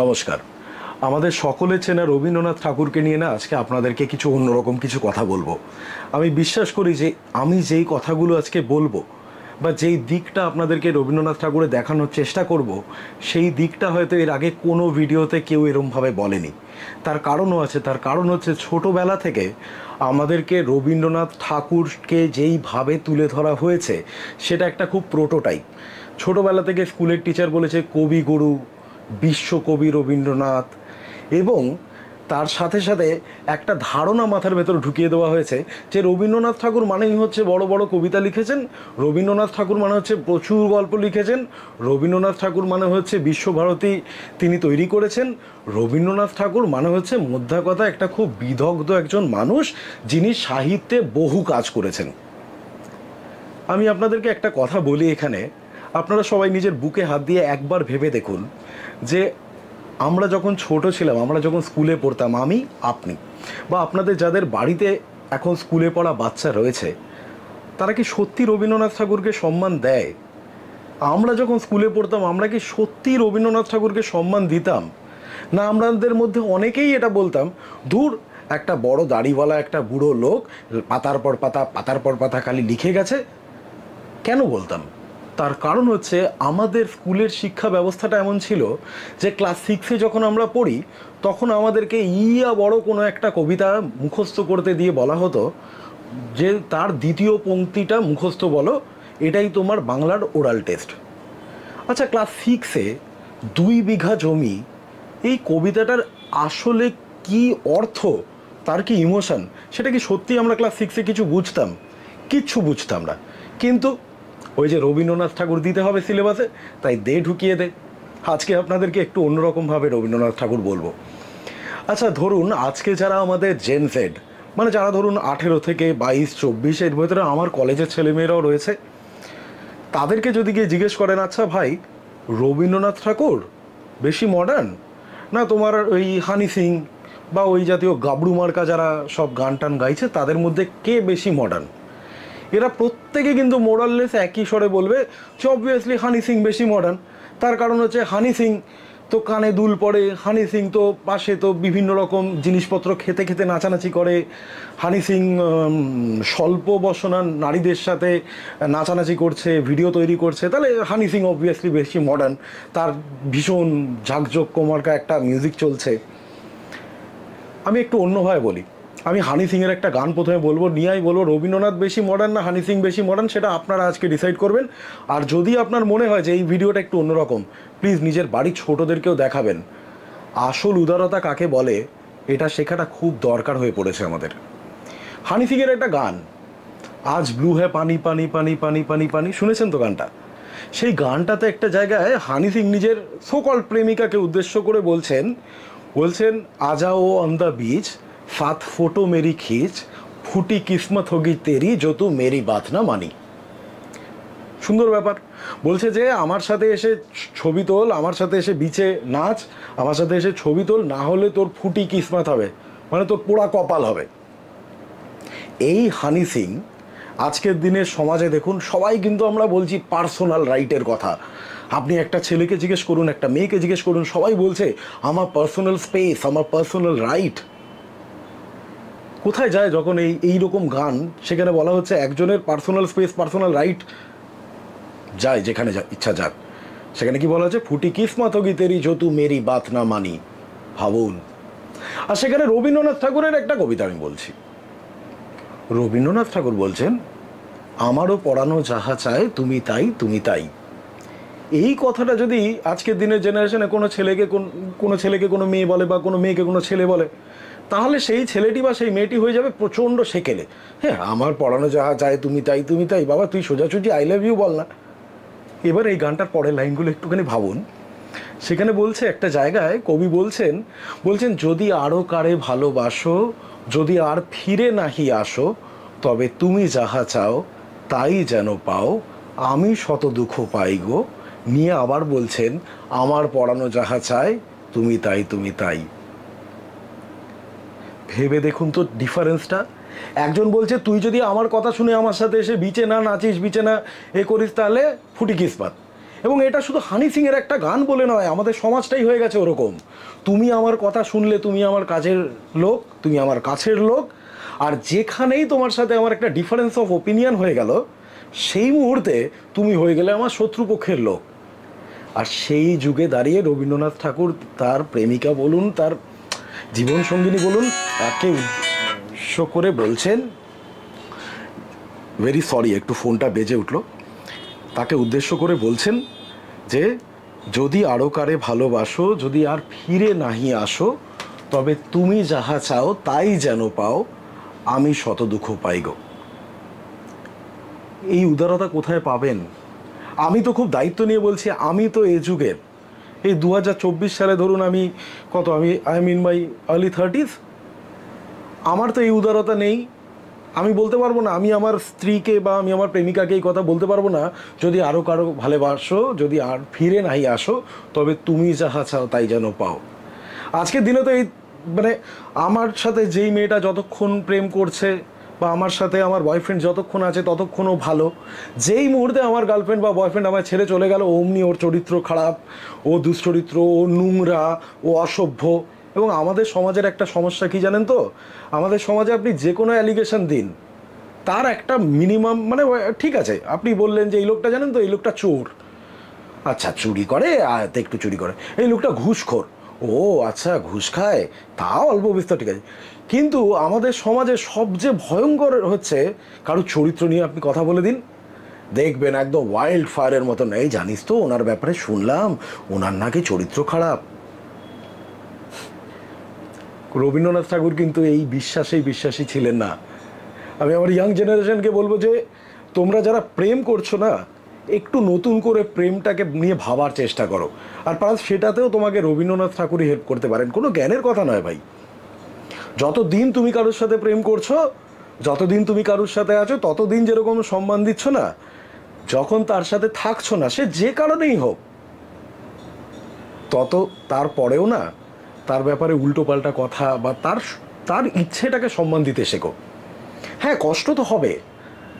নমস্কার। আমাদের সকলের চেনা রবীন্দ্রনাথ ঠাকুরকে নিয়ে না আজকে আপনাদেরকে কিছু অন্যরকম কিছু কথা বলবো। আমি বিশ্বাস করি যে আমি যেই কথাগুলো আজকে বলবো বা যেই দিকটা আপনাদেরকে রবীন্দ্রনাথ ঠাকুরের দেখানোর চেষ্টা করব, সেই দিকটা হয়তো এর আগে কোনো ভিডিওতে কেউ এরমভাবে বলেনি। তার কারণও আছে, তার কারণ হচ্ছে ছোটোবেলা থেকে আমাদেরকে রবীন্দ্রনাথ ঠাকুরকে যেইভাবে তুলে ধরা হয়েছে সেটা একটা খুব প্রোটোটাইপ। ছোটোবেলা থেকে স্কুলের টিচার বলেছে কবিগুরু, বিশ্বকবি রবীন্দ্রনাথ, এবং তার সাথে সাথে একটা ধারণা মাথার ভেতর ঢুকিয়ে দেওয়া হয়েছে যে রবীন্দ্রনাথ ঠাকুর মানেই হচ্ছে বড় বড় কবিতা লিখেছেন, রবীন্দ্রনাথ ঠাকুর মানে হচ্ছে প্রচুর গল্প লিখেছেন, রবীন্দ্রনাথ ঠাকুর মানে হচ্ছে বিশ্বভারতী তিনি তৈরি করেছেন, রবীন্দ্রনাথ ঠাকুর মানে হচ্ছে মোদ্দা কথা একটা খুব বিদগ্ধ একজন মানুষ যিনি সাহিত্যে বহু কাজ করেছেন। আমি আপনাদেরকে একটা কথা বলি এখানে, আপনারা সবাই নিজের বুকে হাত দিয়ে একবার ভেবে দেখুন যে আমরা যখন ছোট ছিলাম, আমরা যখন স্কুলে পড়তাম, আমি, আপনি বা আপনাদের যাদের বাড়িতে এখন স্কুলে পড়া বাচ্চা রয়েছে, তারা কি সত্যি রবীন্দ্রনাথ ঠাকুরকে সম্মান দেয়? আমরা যখন স্কুলে পড়তাম আমরা কি সত্যি রবীন্দ্রনাথ ঠাকুরকে সম্মান দিতাম? না আমাদের মধ্যে অনেকেই এটা বলতাম, দূর একটা বড় দাড়িওয়ালা একটা বুড়ো লোক পাতার পর পাতা পাতার পর পাতা খালি লিখে গেছে। কেন বলতাম? তার কারণ হচ্ছে আমাদের স্কুলের শিক্ষা ব্যবস্থাটা এমন ছিল যে ক্লাস 6-এ যখন আমরা পড়ি তখন আমাদেরকে ইয়া বড় কোনো একটা কবিতা মুখস্থ করতে দিয়ে বলা হতো যে তার দ্বিতীয় পংক্তিটা মুখস্থ বলো, এটাই তোমার বাংলার ওরাল টেস্ট। আচ্ছা, ক্লাস 6-এ 2 বিঘা জমি, এই কবিতাটার আসলে কি অর্থ, তার কি ইমোশন, সেটা কি সত্যি আমরা ক্লাস 6-এ কিছু বুঝতাম? কিচ্ছু বুঝতাম না। কিন্তু ওই যে রবীন্দ্রনাথ ঠাকুর দিতে হবে সিলেবাসে, তাই ঢুকিয়ে দে। আজকে আপনাদেরকে একটু অন্যরকমভাবে রবীন্দ্রনাথ ঠাকুর বলবো। আচ্ছা, ধরুন আজকে যারা আমাদের জেন জেড, মানে যারা ধরুন 18 থেকে 22-24 এর ভেতরে আমার কলেজের ছেলেমেয়েরাও রয়েছে, তাদেরকে যদি গিয়ে জিজ্ঞেস করেন, আচ্ছা ভাই রবীন্দ্রনাথ ঠাকুর বেশি মডার্ন না তোমার ওই হানি সিং বা ওই জাতীয় গাবড়ু মার্কা যারা সব গান টান গাইছে, তাদের মধ্যে কে বেশি মডার্ন? এরা প্রত্যেকে কিন্তু মোরাললেস একই স্বরে বলবে যে অবভিয়াসলি হানি সিং বেশি মডার্ন। তার কারণ হচ্ছে হানি সিং তো কানে দুল পড়ে, হানি সিং তো পাশে তো বিভিন্ন রকম জিনিসপত্র খেতে খেতে নাচানাচি করে, হানি সিং স্বল্প বসনা নারীদের সাথে নাচানাচি করছে, ভিডিও তৈরি করছে, তাহলে হানি সিং অবভিয়াসলি বেশি মডার্ন, তার ভীষণ ঝাঁকঝোঁক একটা মিউজিক চলছে। আমি একটু অন্যভাবে বলি, আমি হানি সিংয়ের একটা গান প্রথমে বলবো, নিয়েই বলবো রবীন্দ্রনাথ বেশি মডার্ন না হানি সিং বেশি মডার্ন, সেটা আপনারা আজকে ডিসাইড করবেন। আর যদি আপনার মনে হয় যে এই ভিডিওটা একটু অন্যরকম, প্লিজ নিজের বাড়ির ছোটোদেরকেও দেখাবেন। আসল উদারতা কাকে বলে এটা শেখাটা খুব দরকার হয়ে পড়েছে আমাদের। হানি সিংয়ের একটা গান, আজ ব্লু হ্যাঁ পানি পানি পানি পানি পানি পানি, শুনেছেন তো গানটা? সেই গানটাতে একটা জায়গায় হানি সিং নিজের সকল প্রেমিকাকে উদ্দেশ্য করে বলছেন আজাও অন দ্য বিচ, साथ फोटो मेरी खींच, फूटी किस्मत होगी तेरी जो तू मेरी बात ना मानी। সুন্দর ব্যাপার। বলছে যে আমার সাথে এসে ছবি তোল, আমার সাথে এসে বিচে নাচ, আমার সাথে এসে ছবি তোল, না হলে তোর ফুটি কিসমত হবে, মানে তোর পোড়া কপাল হবে। এই হানি সিং আজকের দিনের সমাজে দেখুন সবাই কিন্তু আমরা বলছি পার্সোনাল রাইটের কথা। আপনি একটা ছেলেকে জিজ্ঞেস করুন, একটা মেয়েকে জিজ্ঞেস করুন, সবাই বলছে আমার পার্সোনাল স্পেস, আমার পার্সোনাল রাইট। কোথায় যায় যখন এই রকম গান, সেখানে বলা হচ্ছে একজনের পার্সোনাল স্পেস, পার্সোনাল রাইট যায় যেখানে ইচ্ছা যাক, সেখানে কি বলা হচ্ছে ফুটি কিসমত হোগি তেরি যো তু মেরি বাত না মানি। ভাবুন। আর সেখানে রবীন্দ্রনাথ ঠাকুরের একটা কবিতা আমি বলছি। রবীন্দ্রনাথ ঠাকুর বলছেন আমারও পড়ানো যাহা চায় তুমি তাই তুমি তাই। এই কথাটা যদি আজকের দিনের জেনারেশনে কোনো ছেলেকে কোনো মেয়ে বলে বা কোনো মেয়েকে কোনো ছেলে বলে, তাহলে সেই ছেলেটি বা সেই মেয়েটি হয়ে যাবে প্রচণ্ড সেকেলে। হ্যাঁ, আমার পড়ানো যাহা চায় তুমি তাই তুমি তাই, বাবা তুই সোজাসুজি আই লাভ ইউ বল না। এবার এই গানটার পরের লাইনগুলো একটুখানি ভাবুন। সেখানে বলছে একটা জায়গায় কবি বলছেন যদি আরও কারে ভালোবাসো, যদি আর ফিরে নাহি আসো, তবে তুমি যাহা চাও তাই যেন পাও, আমি শত দুঃখ পাই গো। নিয়ে আবার বলছেন আমার পড়ানো যাহা চায় তুমি তাই তুমি তাই। ভেবে দেখুন তো ডিফারেন্সটা। একজন বলছে তুই যদি আমার কথা শুনে আমার সাথে এসে বিচে না নাচিস, বিচে না করিস, তাহলে ফুটি কিসমত। এবং এটা শুধু হানি সিংয়ের একটা গান বলে নয়, আমাদের সমাজটাই হয়ে গেছে ওরকম। তুমি আমার কথা শুনলে তুমি আমার কাজের লোক, তুমি আমার কাছের লোক, আর যেখানেই তোমার সাথে আমার একটা ডিফারেন্স অফ ওপিনিয়ন হয়ে গেল সেই মুহূর্তে তুমি হয়ে গেলে আমার শত্রুপক্ষের লোক। আর সেই যুগে দাঁড়িয়ে রবীন্দ্রনাথ ঠাকুর তার প্রেমিকা বলুন, তার জীবনসঙ্গিনী বলুন, তাকে উদ্দেশ্য করে বলছেন, ভেরি সরি একটু ফোনটা বেজে উঠলো, তাকে উদ্দেশ্য করে বলছেন যে যদি আরো কারে ভালোবাসো, যদি আর ফিরে নাহি আসো, তবে তুমি যাহা চাও তাই যেন পাও, আমি শত দুঃখ পাই গো। এই উদারতা কোথায় পাবেন? আমি তো খুব দায়িত্ব নিয়ে বলছি, আমি তো এই যুগের, এই 2024 সালে ধরুন আমি কত, I am in my early 30s, আমার তো এই উদারতা নেই। আমি বলতে পারবো না, আমি আমার স্ত্রীকে বা আমি আমার প্রেমিকাকে এই কথা বলতে পারবো না, যদি আরও কারো ভালোবাসো, যদি আর ফিরে নাহি আসো, তবে তুমি যাহা চাও তাই যেন পাও। আজকের দিনে তো এই মানে আমার সাথে যেই মেয়েটা যতক্ষণ প্রেম করছে বা আমার সাথে আমার বয়ফ্রেন্ড যতক্ষণ আছে ততক্ষণও ভালো, যেই মুহূর্তে আমার গার্লফ্রেন্ড বা বয়ফ্রেন্ড আমার ছেড়ে চলে গেল, অমনি ওর চরিত্র খারাপ, ও দুশ্চরিত্র, ও নোংরা, ও অসভ্য। এবং আমাদের সমাজের একটা সমস্যা কি জানেন তো, আমাদের সমাজে আপনি যে কোনো অ্যালিগেশন দিন, তার একটা মিনিমাম মানে ঠিক আছে, আপনি বললেন যে এই লোকটা জানেন তো, এই লোকটা চোর, আচ্ছা চুরি করে, একটু চুরি করে, এই লোকটা ঘুষখোর, ও আচ্ছা ঘুষ খায়, তাও অল্প বিস্তর ঠিক আছে। কিন্তু আমাদের সমাজে সবচেয়ে ভয়ঙ্কর হচ্ছে কারো চরিত্র নিয়ে আপনি কথা বলে দিন, দেখবেন একদম ওয়াইল্ড ফায়ারের মতন, এই জানিস তো ওনার ব্যাপারে শুনলাম, ওনার নাকি চরিত্র খারাপ। রবীন্দ্রনাথ ঠাকুর কিন্তু এই বিশ্বাসী ছিলেন না। আমি আমার ইয়াং জেনারেশনকে বলবো যে তোমরা যারা প্রেম করছো না, একটু নতুন করে প্রেমটাকে নিয়ে ভাবার চেষ্টা করো। আর প্লাস সেটাতেও তোমাকে রবীন্দ্রনাথ ঠাকুরই হেল্প করতে পারেন, কোনো জ্ঞানের কথা নয় ভাই। যতদিন তুমি কারোর সাথে প্রেম করছো, যতদিন তুমি কারোর সাথে আছো, ততদিন যেরকম সম্মান দিচ্ছ না, যখন তার সাথে থাকছো না, সে যে কারণেই হোক, তারপরেও না তার ব্যাপারে উল্টোপাল্টা কথা বা তার ইচ্ছেটাকে সম্মান দিতে শেখো। হ্যাঁ, কষ্ট তো হবে,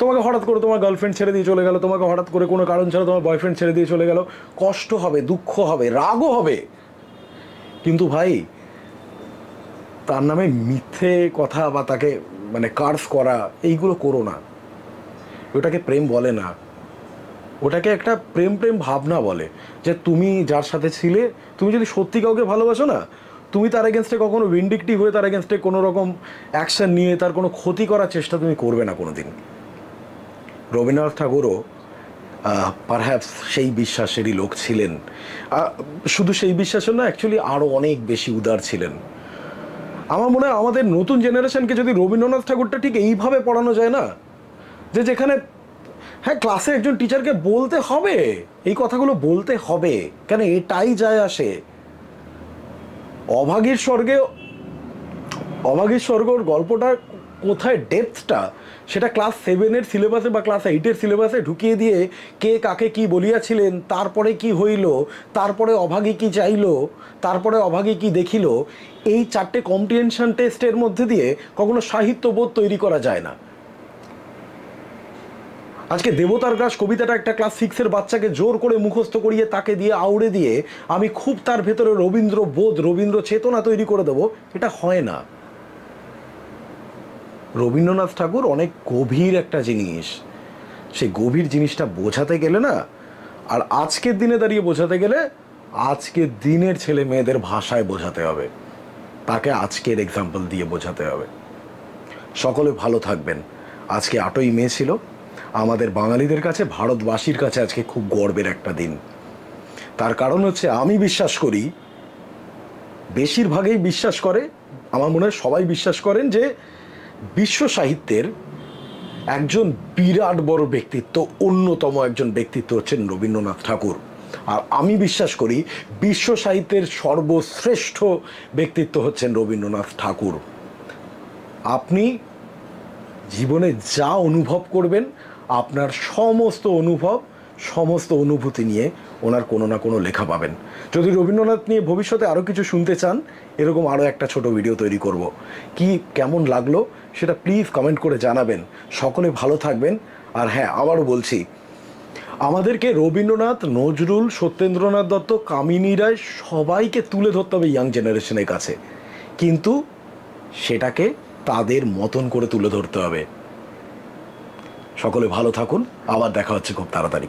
তোমাকে হঠাৎ করে তোমার গার্লফ্রেন্ড ছেড়ে দিয়ে চলে গেল, তোমাকে হঠাৎ করে কোনো কারণ ছাড়া তোমার বয়ফ্রেন্ড ছেড়ে দিয়ে চলে গেল, কষ্ট হবে, দুঃখ হবে, রাগও হবে। কিন্তু ভাই, তার নামে মিথ্যে কথা বা তাকে মানে কার্স করা, এইগুলো করো না। ওটাকে প্রেম বলে না, ওটাকে একটা প্রেম ভাবনা বলে। যে তুমি যার সাথে ছিলে, তুমি যদি সত্যি কাউকে ভালোবাসো না, তুমি তার এগেনস্টে কখনো ভিন্ডিকটিভ হয়ে তার এগেনস্টে কোনো রকম অ্যাকশন নিয়ে তার কোনো ক্ষতি করার চেষ্টা তুমি করবে না কোনো দিন। রবীন্দ্রনাথ ঠাকুরও পারহ্যাপস সেই বিশ্বাসেরই লোক ছিলেন। শুধু সেই বিশ্বাসের না, অ্যাকচুয়ালি আরও অনেক বেশি উদার ছিলেন। আমার মনে হয় আমাদের নতুন জেনারেশনকে যদি রবীন্দ্রনাথ ঠাকুরটা ঠিক এইভাবে পড়ানো যায় না, যে যেখানে হ্যাঁ ক্লাসে একজন টিচারকে বলতে হবে, এই কথাগুলো বলতে হবে, কেন এটাই যায় আসে। অভাগীর স্বর্গর গল্পটার কোথায় ডেপথটা, সেটা ক্লাস 7-এর সিলেবাসে বা ক্লাস 8-এর সিলেবাসে ঢুকিয়ে দিয়ে কে কাকে কি বলিয়াছিলেন, তারপরে কি হইল, তারপরে অভাগী কি চাইল, তারপরে অভাগী কি দেখিল, এই 4টে কম্প্রিহেনশন টেস্টের মধ্যে দিয়ে কখনো সাহিত্যবোধ তৈরি করা যায় না। আজকে দেবতার গ্রাস কবিতাটা একটা ক্লাস 6-এর বাচ্চাকে জোর করে মুখস্থ করিয়ে তাকে দিয়ে আউড়ে দিয়ে আমি খুব তার ভেতরে রবীন্দ্রবোধ, রবীন্দ্র চেতনা তৈরি করে দেবো, এটা হয় না। রবীন্দ্রনাথ ঠাকুর অনেক গভীর একটা জিনিস, সেই গভীর জিনিসটা বোঝাতে গেলে না, আর আজকের দিনে দাঁড়িয়ে বোঝাতে গেলে আজকের দিনের ছেলে মেয়েদের ভাষায় বোঝাতে হবে, তাকে আজকের এক্সাম্পল দিয়ে বোঝাতে হবে। সকলে ভালো থাকবেন। আজকে 8ই মে ছিল, আমাদের বাঙালিদের কাছে, ভারতবাসীর কাছে আজকে খুব গর্বের একটা দিন। তার কারণ হচ্ছে আমি বিশ্বাস করি, বেশিরভাগই বিশ্বাস করে, আমার মনে হয় সবাই বিশ্বাস করেন যে বিশ্ব সাহিত্যের একজন বিরাট বড় ব্যক্তিত্ব, অন্যতম একজন ব্যক্তিত্ব হচ্ছেন রবীন্দ্রনাথ ঠাকুর। আর আমি বিশ্বাস করি বিশ্ব সাহিত্যের সর্বশ্রেষ্ঠ ব্যক্তিত্ব হচ্ছেন রবীন্দ্রনাথ ঠাকুর। আপনি জীবনে যা অনুভব করবেন, আপনার সমস্ত অনুভব, সমস্ত অনুভূতি নিয়ে ওনার কোনো না কোনো লেখা পাবেন। যদি রবীন্দ্রনাথ নিয়ে ভবিষ্যতে আরও কিছু শুনতে চান, এরকম আরও একটা ছোট ভিডিও তৈরি করব। কি কেমন লাগলো সেটা প্লিজ কমেন্ট করে জানাবেন। সকলে ভালো থাকবেন। আর হ্যাঁ, আবারও বলছি, আমাদেরকে রবীন্দ্রনাথ, নজরুল, সত্যেন্দ্রনাথ দত্ত, কামিনী রায় সবাইকে তুলে ধরতে হবে ইয়াং জেনারেশনের কাছে, কিন্তু সেটাকে তাদের মতন করে তুলে ধরতে হবে। সকলে ভালো থাকুন, আবার দেখা হচ্ছে খুব তাড়াতাড়ি।